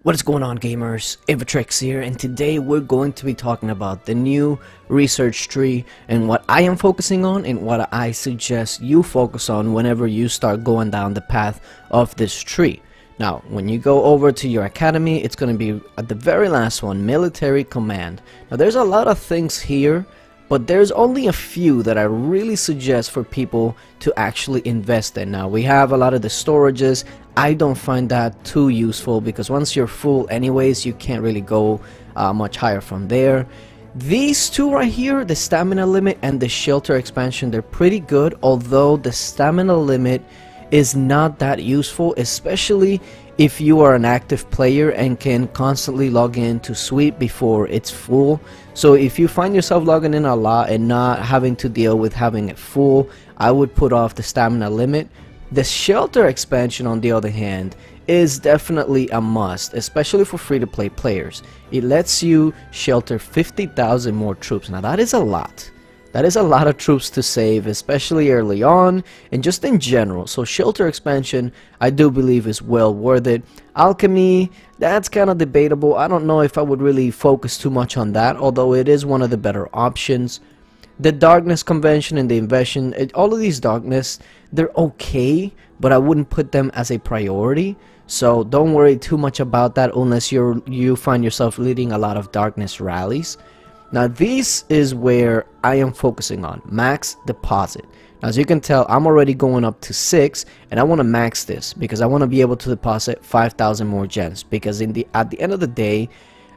What is going on, gamers? Aevatrex here, and today we're going to be talking about the new research tree and what I am focusing on and what I suggest you focus on whenever you start going down the path of this tree. Now, when you go over to your academy, it's going to be at the very last one, military command. Now, there's a lot of things here, but there's only a few that I really suggest for people to actually invest in. Now, we have a lot of the storages. I don't find that too useful because once you're full anyways, you can't really go much higher from there. These two right here, the stamina limit and the shelter expansion, they're pretty good, although the stamina limit is not that useful, especially if you are an active player and can constantly log in to sweep before it's full. So if you find yourself logging in a lot and not having to deal with having it full, I would put off the stamina limit. The shelter expansion, on the other hand, is definitely a must, especially for free-to-play players. It lets you shelter 50,000 more troops. Now that is a lot. That is a lot of troops to save, especially early on and just in general. So shelter expansion, I do believe, is well worth it. Alchemy, that's kind of debatable. I don't know if I would really focus too much on that, although it is one of the better options. The darkness convention and the invasion, all of these darkness, they're okay, but I wouldn't put them as a priority. So don't worry too much about that unless you find yourself leading a lot of darkness rallies. Now this is where I am focusing on, max deposit. Now, as you can tell, I'm already going up to 6, and I want to max this because I want to be able to deposit 5,000 more gems, because at the end of the day,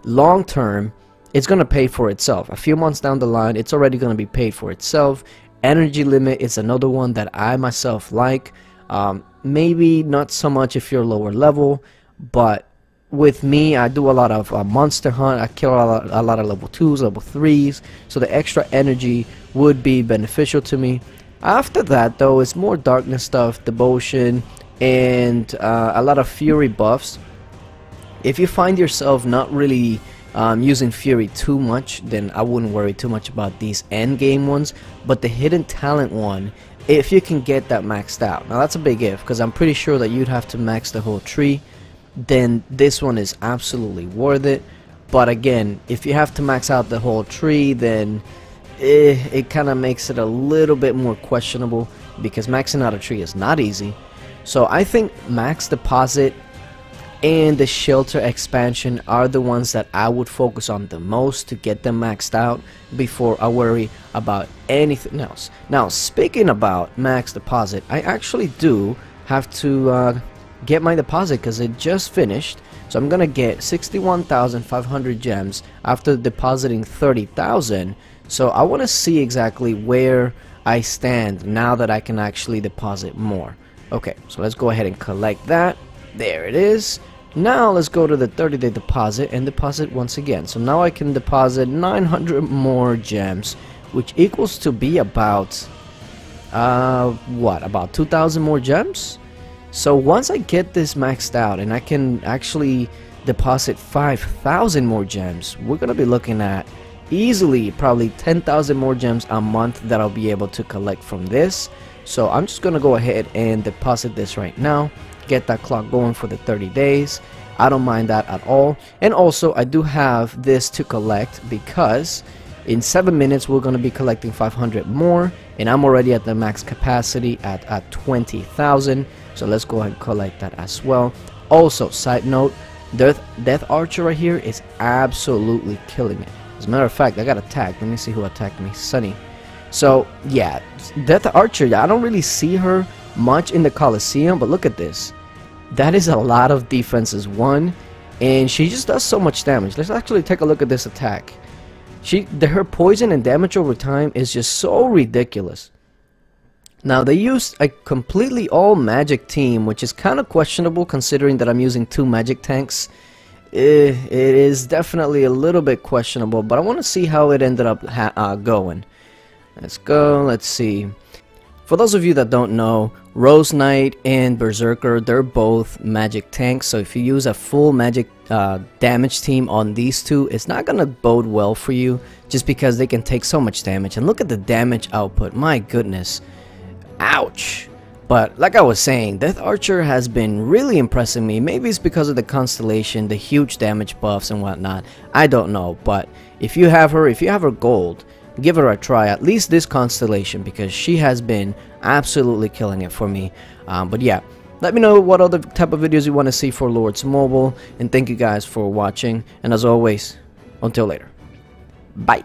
long term, it's going to pay for itself. A few months down the line, it's already going to be paid for itself. Energy limit is another one that I myself like. Maybe not so much if you're lower level, but with me, I do a lot of monster hunt. I kill a lot of level 2s, level 3s, so the extra energy would be beneficial to me. After that, though, it's more darkness stuff, devotion, and a lot of fury buffs. If you find yourself not really using fury too much, then I wouldn't worry too much about these end game ones. But the hidden talent one, if you can get that maxed out, now that's a big if, because I'm pretty sure that you'd have to max the whole tree, then this one is absolutely worth it. But again, if you have to max out the whole tree, then it kind of makes it a little bit more questionable, because maxing out a tree is not easy. So I think max deposit and the shelter expansion are the ones that I would focus on the most to get them maxed out before I worry about anything else. Now, speaking about max deposit, I actually do have to get my deposit because it just finished. So I'm gonna get 61,500 gems after depositing 30,000. So I want to see exactly where I stand now that I can actually deposit more. Okay, so let's go ahead and collect that. There it is. Now let's go to the 30-day deposit and deposit once again. So now I can deposit 900 more gems, which equals to be about what, about 2,000 more gems. So once I get this maxed out and I can actually deposit 5,000 more gems, we're gonna be looking at easily probably 10,000 more gems a month that I'll be able to collect from this. So I'm just gonna go ahead and deposit this right now, get that clock going for the 30 days. I don't mind that at all. And also, I do have this to collect because in 7 minutes we're going to be collecting 500 more, and I'm already at the max capacity at 20,000. So let's go ahead and collect that as well. Also, side note, Death Archer right here is absolutely killing it. As a matter of fact, I got attacked. Let me see who attacked me. Sunny. So yeah, Death Archer, I don't really see her much in the Coliseum, but look at this. That is a lot of defenses, one, and she just does so much damage. Let's actually take a look at this attack. Her poison and damage over time is just so ridiculous. Now, they used a completely all magic team, which is kind of questionable considering that I'm using 2 magic tanks. It is definitely a little bit questionable, but I want to see how it ended up going. Let's go, let's see. For those of you that don't know, Rose Knight and Berserker, they're both magic tanks, so if you use a full magic damage team on these two, it's not gonna bode well for you, just because they can take so much damage. And look at the damage output, my goodness. Ouch. But like I was saying, Death Archer has been really impressing me. Maybe it's because of the constellation, the huge damage buffs and whatnot. I don't know, but if you have her gold, give her a try, at least this constellation, because she has been absolutely killing it for me. But yeah, let me know what other type of videos you want to see for Lords Mobile, and thank you guys for watching, and as always, until later, bye.